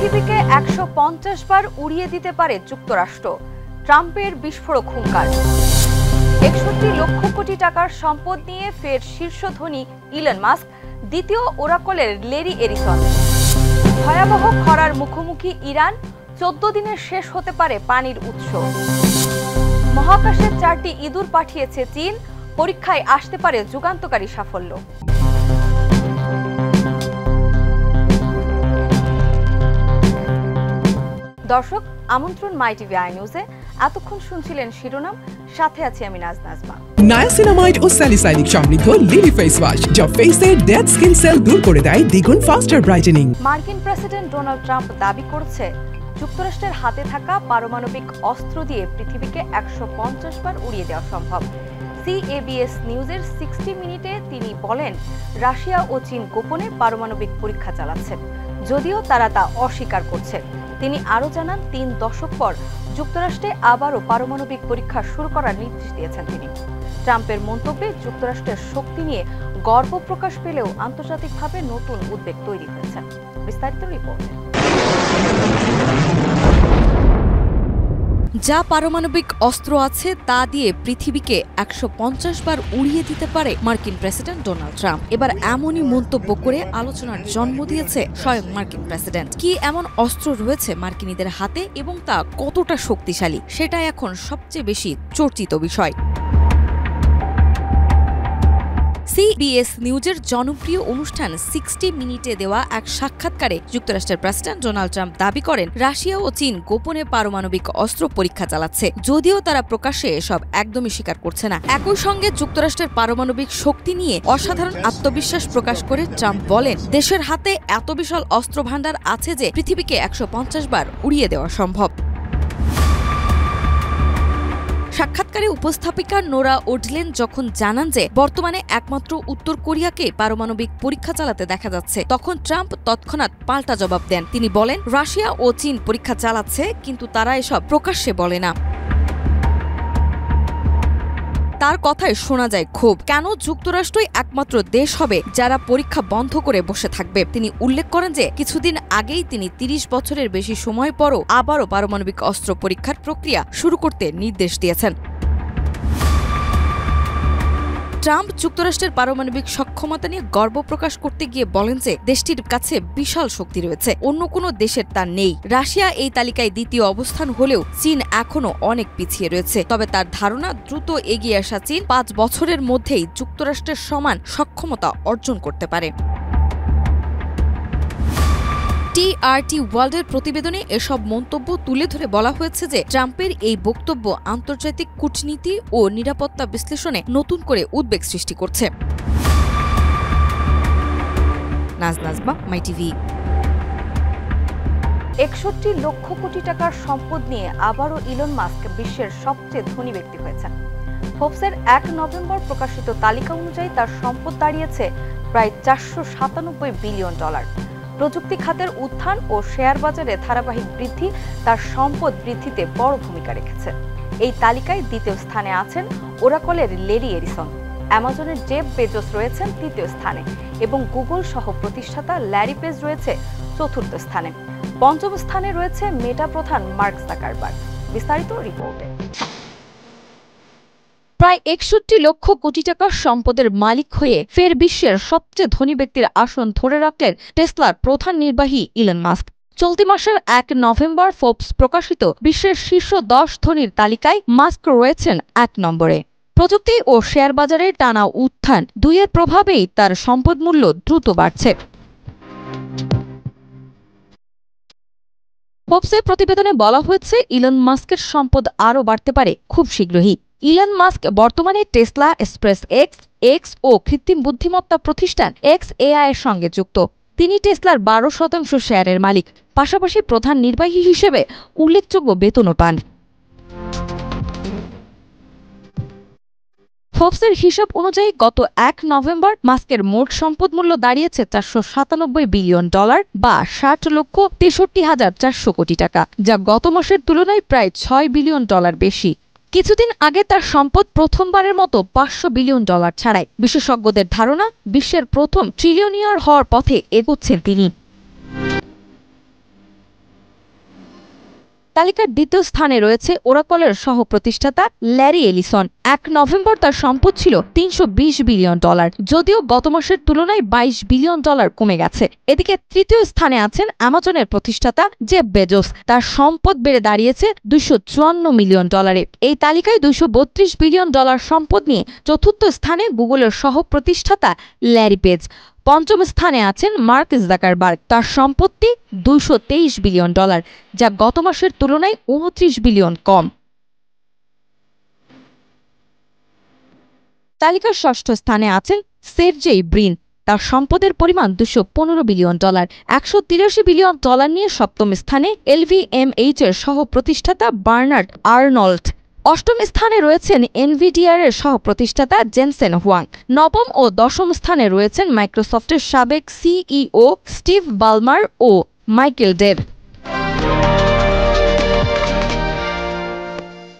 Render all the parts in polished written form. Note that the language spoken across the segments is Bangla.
পৃথিবীকে ১৫০ বার উড়িয়ে দিতে পারে যুক্তরাষ্ট্র, ট্রাম্পের বিস্ফোরক হুঙ্কার। ৬১ লক্ষ কোটি টাকার সম্পদ নিয়ে ফের শীর্ষ ধনী ইলন মাস্ক, দ্বিতীয় ওরাকলের লেরি এরিসন। ভয়াবহ খরার মুখোমুখি ইরান, ১৪ দিনে শেষ হতে পারে পানির উৎস। মহাকাশের ৪টি ইঁদুর পাঠিয়েছে চীন, পরীক্ষায় আসতে পারে যুগান্তকারী সাফল্য। দর্শক, আমন্ত্রণ মাই টিভি আই নিউজে। এতক্ষণ শুনছিলেন শিরোনাম, সাথে আছি আমি নাজমা। নায়াসিনামাইড ও স্যালিসাইলিক সমৃদ্ধ লিলি ফেস ওয়াশ, যা ফেসের ডেড স্কিন সেল দূর করে দেয় দ্বিগুণ ফাস্টার ব্রাইটেনিং। মার্কিন প্রেসিডেন্ট ডোনাল্ড ট্রাম্প দাবি করছে, যুক্তরাষ্ট্রের হাতে থাকা পারমাণবিক অস্ত্র দিয়ে পৃথিবীকে ১৫০ বার উড়িয়ে দেওয়া সম্ভব। CABS নিউজের 60 মিনিটে তিনি বলেন, রাশিয়া ও চীন গোপনে পারমাণবিক পরীক্ষা চালাচ্ছে, যদিও তারা তা অস্বীকার করছে। তিনি আরও জানান, ৩ দশক পর যুক্তরাষ্ট্রে আবারও পারমাণবিক পরীক্ষা শুরু করার নির্দেশ দিয়েছেন তিনি। ট্রাম্পের মন্তব্যে যুক্তরাষ্ট্রের শক্তি নিয়ে গর্ব প্রকাশ পেলেও আন্তর্জাতিকভাবে নতুন উদ্বেগ তৈরি হয়েছে। বিস্তারিত রিপোর্টে। যা পারমাণবিক অস্ত্র আছে তা দিয়ে পৃথিবীকে ১৫০ বার উড়িয়ে দিতে পারে মার্কিন প্রেসিডেন্ট ডোনাল্ড ট্রাম্প। এবার এমনই মন্তব্য করে আলোচনার জন্ম দিয়েছে স্বয়ং মার্কিন প্রেসিডেন্ট। কি এমন অস্ত্র রয়েছে মার্কিনীদের হাতে এবং তা কতটা শক্তিশালী, সেটাই এখন সবচেয়ে বেশি চর্চিত বিষয়। CBS নিউজের জনপ্রিয় অনুষ্ঠান 60 মিনিটে দেওয়া এক সাক্ষাৎকারে যুক্তরাষ্ট্রের প্রেসিডেন্ট ডোনাল্ড ট্রাম্প দাবি করেন, রাশিয়া ও চীন গোপনে পারমাণবিক অস্ত্র পরীক্ষা চালাচ্ছে, যদিও তারা প্রকাশ্যে এসব একদমই স্বীকার করছে না। একই সঙ্গে যুক্তরাষ্ট্রের পারমাণবিক শক্তি নিয়ে অসাধারণ আত্মবিশ্বাস প্রকাশ করে ট্রাম্প বলেন, দেশের হাতে এত বিশাল অস্ত্র ভান্ডার আছে যে পৃথিবীকে ১৫০ বার উড়িয়ে দেওয়া সম্ভব। সাক্ষাৎকারে উপস্থাপিকা নোরা ওডলেন যখন জানান যে বর্তমানে একমাত্র উত্তর কোরিয়াকে পারমাণবিক পরীক্ষা চালাতে দেখা যাচ্ছে, তখন ট্রাম্প তৎক্ষণাৎ পাল্টা জবাব দেন। তিনি বলেন, রাশিয়া ও চীন পরীক্ষা চালাচ্ছে, কিন্তু তারা এসব প্রকাশ্যে বলে না। তার কথায় শোনা যায় ক্ষোভ। কেন যুক্তরাষ্ট্রই একমাত্র দেশ হবে যারা পরীক্ষা বন্ধ করে বসে থাকবে? তিনি উল্লেখ করেন যে কিছুদিন আগেই তিনি ৩০ বছরের বেশি সময় পরও আবারও পারমাণবিক অস্ত্র পরীক্ষার প্রক্রিয়া শুরু করতে নির্দেশ দিয়েছেন। ট্রাম্প যুক্তরাষ্ট্রের পারমাণবিক সক্ষমতা নিয়ে গর্ব প্রকাশ করতে গিয়ে বলেন যে দেশটির কাছে বিশাল শক্তি রয়েছে, অন্য কোনো দেশের তা নেই। রাশিয়া এই তালিকায় দ্বিতীয় অবস্থান হলেও চীন এখনও অনেক পিছিয়ে রয়েছে। তবে তার ধারণা, দ্রুত এগিয়ে আসা চীন ৫ বছরের মধ্যেই যুক্তরাষ্ট্রের সমান সক্ষমতা অর্জন করতে পারে। TRT ওয়ার্ল্ডের প্রতিবেদনে এসব মন্তব্য তুলে ধরে বলা হয়েছে যে ট্রাম্পের এই বক্তব্য আন্তর্জাতিক কূটনীতি ও নিরাপত্তা বিশ্লেষণে নতুন করে উদ্বেগ সৃষ্টি করছে। নাজমা, মাই টিভি। ৬১ লক্ষ কোটি টাকার সম্পদ নিয়ে আবারও ইলন মাস্ক বিশ্বের সবচেয়ে ধনী ব্যক্তি হয়েছেন। ফোর্বসের ১ নভেম্বর প্রকাশিত তালিকা অনুযায়ী তার সম্পদ দাঁড়িয়েছে প্রায় $৪৯৭ বিলিয়ন। প্রযুক্তি খাতের উত্থান ও শেয়ার বাজারে ধারাবাহিক বৃদ্ধি তার সম্পদ বৃদ্ধিতে বড় ভূমিকা রেখেছে। এই তালিকায় দ্বিতীয় স্থানে আছেন ওরাকলের লেরি এরিসন। অ্যামাজনের জেফ বেজোস রয়েছেন তৃতীয় স্থানে এবং গুগল সহ প্রতিষ্ঠাতা ল্যারি পেজ রয়েছে চতুর্থ স্থানে। পঞ্চম স্থানে রয়েছে মেটা প্রধান মার্ক জাকারবার্গ। বিস্তারিত রিপোর্টে। প্রায় ৬১ লক্ষ কোটি টাকার সম্পদের মালিক হয়ে ফের বিশ্বের সবচেয়ে ধনী ব্যক্তির আসন ধরে রাখলেন টেসলার প্রধান নির্বাহী ইলন মাস্ক। চলতি মাসের ১ নভেম্বর ফোর্বস প্রকাশিত বিশ্বের শীর্ষ ১০ ধনীর তালিকায় মাস্ক রয়েছেন ১ নম্বরে। প্রযুক্তি ও শেয়ার বাজারের টানা উত্থান দুইয়ের প্রভাবেই তার সম্পদ মূল্য দ্রুত বাড়ছে। ফোর্বসের প্রতিবেদনে বলা হয়েছে, ইলন মাস্কের সম্পদ আরও বাড়তে পারে খুব শীঘ্রই। ইলন মাস্ক বর্তমানে টেসলা, স্পেস এক্স ও কৃত্রিম বুদ্ধিমত্তা প্রতিষ্ঠান XAI এর সঙ্গে যুক্ত। তিনি টেসলার ১২% শেয়ারের মালিক, পাশাপাশি প্রধান নির্বাহী হিসেবে উল্লেখযোগ্য বেতনও পান। ফোর্বসের হিসাব অনুযায়ী গত ১ নভেম্বর মাস্কের মোট সম্পদ মূল্য দাঁড়িয়েছে $৪৯৭ বিলিয়ন বা ৬০,৬৩,৪০০ কোটি টাকা, যা গত মাসের তুলনায় প্রায় $৬ বিলিয়ন বেশি। কিছুদিন আগে তার সম্পদ প্রথমবারের মতো $৫০০ বিলিয়ন ছাড়ায়। বিশেষজ্ঞদের ধারণা, বিশ্বের প্রথম ট্রিলিয়নিয়ার হওয়ার পথে এগোচ্ছেন তিনি। তালিকার দ্বিতীয় স্থানে রয়েছে ওরাকলের সহ প্রতিষ্ঠাতা ল্যারি এলিসন। 1 নভেম্বর তার সম্পদ ছিল $320 বিলিয়ন, যদিও গত মাসের তুলনায় $22 বিলিয়ন কমে গেছে। এদিকে তৃতীয় স্থানে আছেন অ্যামাজনের প্রতিষ্ঠাতা জেফ বেজোস। তার সম্পদ বেড়ে দাঁড়িয়েছে $254 মিলিয়ন। এই তালিকায় $232 বিলিয়ন সম্পদ নিয়ে চতুর্থ স্থানে গুগলের সহ প্রতিষ্ঠাতা ল্যারি পেজ। পঞ্চম স্থানে আছেন মার্ক জাকারবার্গ। তার সম্পত্তি $223 বিলিয়ন, যা গত মাসের তুলনায় 29 বিলিয়ন কম। তালিকার ষষ্ঠ স্থানে আছেন সের্জেই ব্রিন। তার সম্পদের পরিমাণ $215 বিলিয়ন। $183 বিলিয়ন নিয়ে সপ্তম স্থানে LVMH এর সহ প্রতিষ্ঠাতা বার্নার্ড আর্নল্ড। অষ্টম স্থানে রয়েছেন এনভিডিআর এর সহ প্রতিষ্ঠাতা জেনসেন হুয়াং। নবম ও দশম স্থানে রয়েছেন মাইক্রোসফটের সাবেক সিইও স্টিভ বালমার ও মাইকেল ডেভ।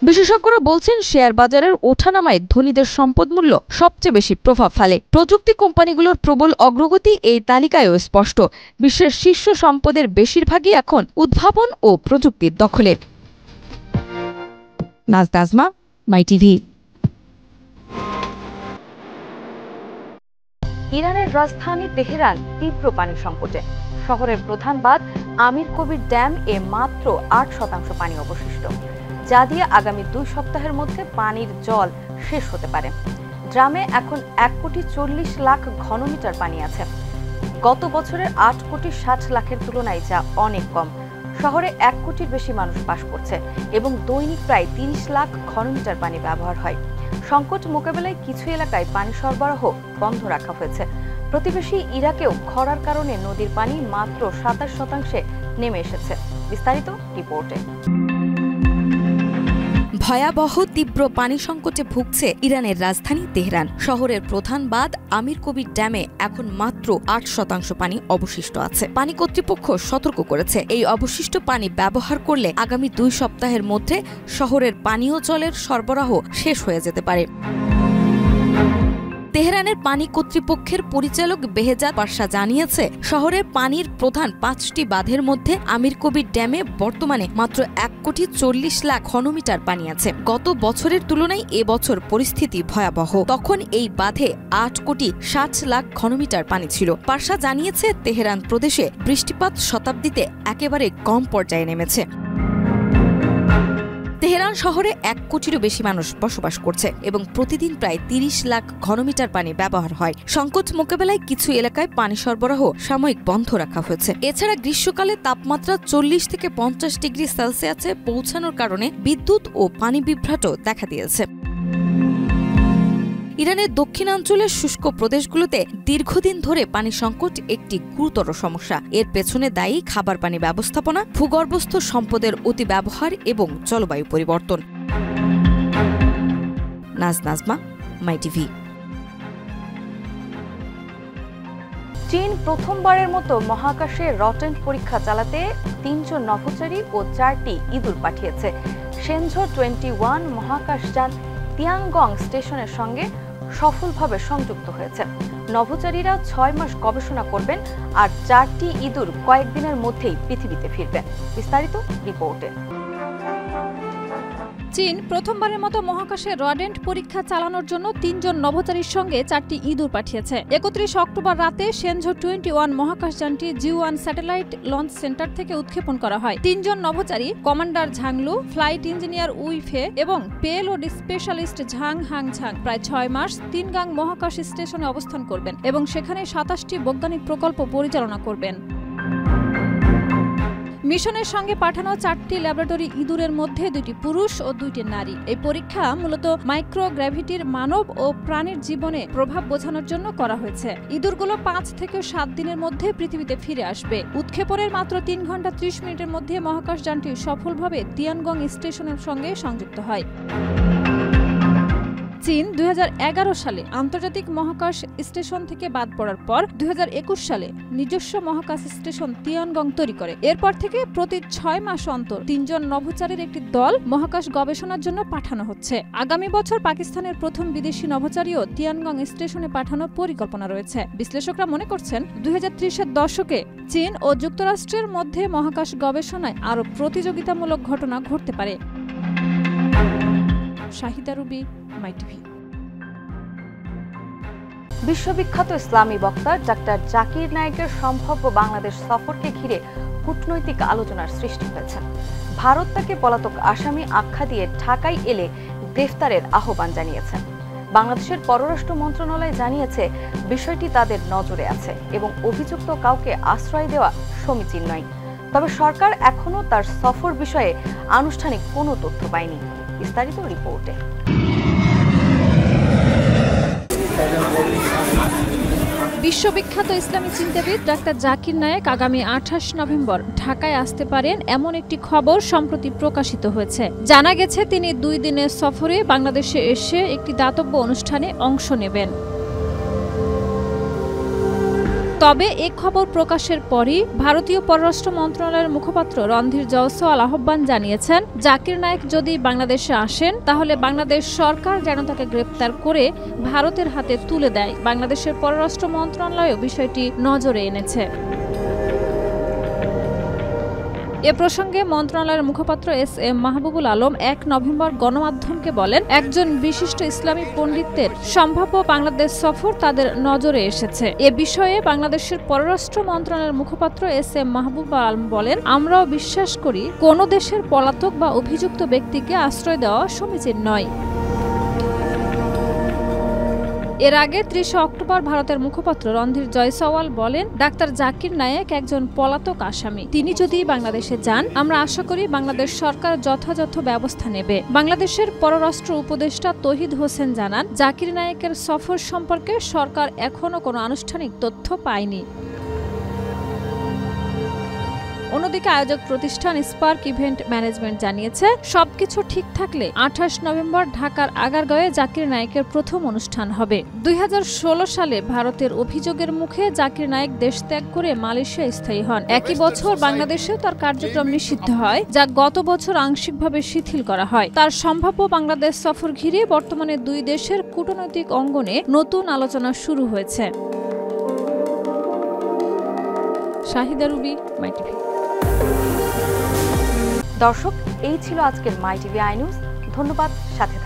বিশেষজ্ঞরা বলছেন শেয়ার বাজারের ওঠানামায় ধনীদের সম্পদ মূল্য সবচেয়ে বেশি প্রভাব ফেলে। প্রযুক্তি কোম্পানিগুলোর প্রবল অগ্রগতি এই তালিকায়ও স্পষ্ট। বিশ্বের শীর্ষ সম্পদের বেশিরভাগই এখন উদ্ভাবন ও প্রযুক্তির দখলে। নাজমা, মাই টিভি। ইরানের রাজধানী তেহরান তীব্র পানি সংকটে। শহরের প্রধান বাঁধ আমির কবির ড্যাম এ মাত্র 8% পানি অবশিষ্ট, যা দিয়ে আগামী 2 সপ্তাহের মধ্যে পানির জল শেষ হতে পারে। ড্রামে এখন 1,40,00,000 ঘনমিটার পানি আছে। গত বছরের 8,60,00,000 তুলনায় যা অনেক কম। শহরে 1 কোটির বেশি মানুষ বাস করছে এবং দৈনিক প্রায় 30 লাখ ঘনমিটার পানি ব্যবহার হয়। সংকট মোকাবেলায় কিছু এলাকায় পানি সরবরাহ বন্ধ রাখা হয়েছে। প্রতিবেশী ইরাকেও খরার কারণে নদীর পানি মাত্র 27% নেমে এসেছে। বিস্তারিত রিপোর্টে। ভয়াবহ তীব্র পানি সংকটে ভুগছে ইরানের রাজধানী তেহরান। শহরের প্রধান বাঁধ আমির কবির ড্যামে এখন মাত্র 8% পানি অবশিষ্ট আছে। পানি কর্তৃপক্ষ সতর্ক করেছে, এই অবশিষ্ট পানি ব্যবহার করলে আগামী 2 সপ্তাহের মধ্যে শহরের পানীয় জলের সরবরাহ শেষ হয়ে যেতে পারে। তেহরানের পানি কর্তৃপক্ষের পরিচালক বেহেজাদ পাশা জানিয়েছে, শহরের পানির প্রধান 5টি বাঁধের মধ্যে আমির কবির ড্যামে বর্তমানে মাত্র 1,40,00,000 ঘনমিটার পানি আছে। গত বছরের তুলনায় এবছর পরিস্থিতি ভয়াবহ। তখন এই বাঁধে 8,60,00,000 ঘনমিটার পানি ছিল। পাশা জানিয়েছে, তেহরান প্রদেশে বৃষ্টিপাত শতাব্দীতে একেবারে কম পর্যায়ে নেমেছে। তেহরান শহরে 1 কোটিরও বেশি মানুষ বসবাস করছে এবং প্রতিদিন প্রায় 30 লাখ ঘনমিটার পানি ব্যবহার হয়। সংকট মোকাবেলায় কিছু এলাকায় পানি সরবরাহ সাময়িক বন্ধ রাখা হয়েছে। এছাড়া গ্রীষ্মকালে তাপমাত্রা 40 থেকে 50 ডিগ্রি সেলসিয়াসে পৌঁছানোর কারণে বিদ্যুৎ ও পানি বিভ্রাটও দেখা দিয়েছে। ইরানের দক্ষিণাঞ্চলের শুষ্ক প্রদেশগুলোতে দীর্ঘদিন ধরে পানি সংকট একটি গুরুতর সমস্যা। এর পেছনে দায়ী খাবার পানি ব্যবস্থাপনা, ভূগর্ভস্থ সম্পদের অতি ব্যবহার এবং জলবায়ু পরিবর্তন। নাজমা, মাই টিভি। চীন প্রথমবারের মতো মহাকাশে রটেন্ট পরীক্ষা চালাতে 3 জন নভোচারী ও 4টি ইঁদুর পাঠিয়েছে। শেনঝো 21 মহাকাশযান তিয়ানগং স্টেশনের সঙ্গে সফলভাবে সংযুক্ত হয়েছে। নভোচারীরা 6 মাস গবেষণা করবেন আর 4টি ইঁদুর কয়েকদিনের মধ্যেই পৃথিবীতে ফিরবে। বিস্তারিত রিপোর্টে। চীন প্রথমবারের মতো মহাকাশে রডেন্ট পরীক্ষা চালানোর জন্য 3 জন নভোচারীর সঙ্গে 4টি ইঁদুর পাঠিয়েছে। 31 অক্টোবর রাতে Shenzhou 21 মহাকাশযানটি G1 satellite launch centre থেকে উৎক্ষেপণ করা হয়। 3 জন নভোচারী কমান্ডার ঝাংলু, ফ্লাইট ইঞ্জিনিয়ার উই ফে এবং payload specialist Zhang Hang Zhang প্রায় 6 মাস তিনগাং মহাকাশ স্টেশনে অবস্থান করবেন এবং সেখানে 27টি বৈজ্ঞানিক প্রকল্প পরিচালনা করবেন। মিশনের সঙ্গে পাঠানো 4টি ল্যাবরেটরি ইঁদুরের মধ্যে 2টি পুরুষ ও 2টি নারী। এই পরীক্ষা মূলত মাইক্রোগ্র্যাভিটির মানব ও প্রাণীর জীবনে প্রভাব বোঝানোর জন্য করা হয়েছে। ইঁদুরগুলো 5 থেকে 7 দিনের মধ্যে পৃথিবীতে ফিরে আসবে। উৎক্ষেপণের মাত্র 3 ঘন্টা 30 মিনিটের মধ্যে মহাকাশযানটি সফলভাবে তিয়ানগং স্টেশনের সঙ্গে সংযুক্ত হয়। চীন 2011 সালে আন্তর্জাতিক মহাকাশ স্টেশন থেকে বাদ পড়ার পর 2021 সালে নিজস্ব মহাকাশ স্টেশন তিয়ানগং তৈরি করে। এরপর থেকে প্রতি 6 মাস অন্তর 3 জন নভোচারীর একটি দল মহাকাশ গবেষণার জন্য পাঠানো হচ্ছে। আগামী বছর পাকিস্তানের প্রথম বিদেশি নভোচারীও তিয়ানগং স্টেশনে পাঠানোর পরিকল্পনা রয়েছে। বিশ্লেষকরা মনে করছেন 2030-এর দশকে চীন ও যুক্তরাষ্ট্রের মধ্যে মহাকাশ গবেষণায় আরও প্রতিযোগিতামূলক ঘটনা ঘটতে পারে। Shahida Ruby, MyTV. বিশ্ববিখ্যাত ইসলামী বক্তা ডাক্তার জাকির নায়েকের সম্ভাব্য বাংলাদেশ সফরকে ঘিরে কূটনৈতিক আলোচনার সৃষ্টি হয়েছে। ভারত তাকে পলাতক আসামি আখ্যা দিয়ে ঢাকায় এলে গ্রেফতারের আহ্বান জানিয়েছে। বাংলাদেশের পররাষ্ট্র মন্ত্রণালয় জানিয়েছে বিষয়টি তাদের নজরে আছে এবং অভিযুক্ত কাউকে আশ্রয় দেওয়া সমীচীন নয়। তবে সরকার এখনো তার সফর বিষয়ে আনুষ্ঠানিক কোনো তথ্য পায়নি। বিস্তারিত রিপোর্টে। বিশ্ববিখ্যাত ইসলামী চিন্তাবিদ ডাক্তার জাকির নায়েক আগামী 28 নভেম্বর ঢাকায় আসতে পারেন এমন একটি খবর সম্প্রতি প্রকাশিত হয়েছে। জানা গেছে তিনি 2 দিনের সফরে বাংলাদেশে এসে একটি দাতব্য অনুষ্ঠানে অংশ নেবেন। তবে এই খবর প্রকাশের পরই ভারতীয় পররাষ্ট্র মন্ত্রণালয়ের মুখপাত্র রণধীর জয়সওয়াল আহ্বান জানিয়েছেন, জাকির নায়েক যদি বাংলাদেশে আসেন তাহলে বাংলাদেশ সরকার যেন তাকে গ্রেপ্তার করে ভারতের হাতে তুলে দেয়। বাংলাদেশের পররাষ্ট্র মন্ত্রণালয়ও বিষয়টি নজরে এনেছে। এ প্রসঙ্গে মন্ত্রণালয়ের মুখপাত্র এস.এম. মাহবুবুল আলম 1 নভেম্বর গণমাধ্যমকে বলেন, একজন বিশিষ্ট ইসলামী পণ্ডিতের সম্ভাব্য বাংলাদেশ সফর তাদের নজরে এসেছে। এ বিষয়ে বাংলাদেশের পররাষ্ট্র মন্ত্রণালয়ের মুখপাত্র এস.এম. মাহবুবুল আলম বলেন, আমরাও বিশ্বাস করি কোনো দেশের পলাতক বা অভিযুক্ত ব্যক্তিকে আশ্রয় দেওয়া সমীচীন নয়। এর আগে 30 অক্টোবর ভারতের মুখপাত্র রণধীর জয়সওয়াল বলেন, ডাক্তার জাকির নায়েক একজন পলাতক আসামি। তিনি যদি বাংলাদেশে যান, আমরা আশা করি বাংলাদেশ সরকার যথাযথ ব্যবস্থা নেবে। বাংলাদেশের পররাষ্ট্র উপদেষ্টা তৌহিদ হোসেন জানান, জাকির নায়েকের সফর সম্পর্কে সরকার এখনো কোনো আনুষ্ঠানিক তথ্য পায়নি। অন্যদিকে আয়োজক প্রতিষ্ঠান স্পার্ক ইভেন্ট ম্যানেজমেন্ট জানিয়েছে, সবকিছু ঠিক থাকলে 28 নভেম্বর ঢাকার আগারগাঁওয়ে জাকির নায়েকের প্রথম অনুষ্ঠান হবে। 2016 সালে ভারতের অভিযোগের মুখে জাকির নায়েক দেশ ত্যাগ করে মালয়েশিয়ায় স্থায়ী হন। একই বছর বাংলাদেশেও তার কার্যক্রম নিষিদ্ধ হয়, যা গত বছর আংশিকভাবে শিথিল করা হয়। তার সম্ভাব্য বাংলাদেশ সফর ঘিরে বর্তমানে 2 দেশের কূটনৈতিক অঙ্গনে নতুন আলোচনা শুরু হয়েছে। Shahida Ruby, MyTV. দর্শক, এই ছিল আজকের মাই টিভি আই নিউজ। ধন্যবাদ সাথে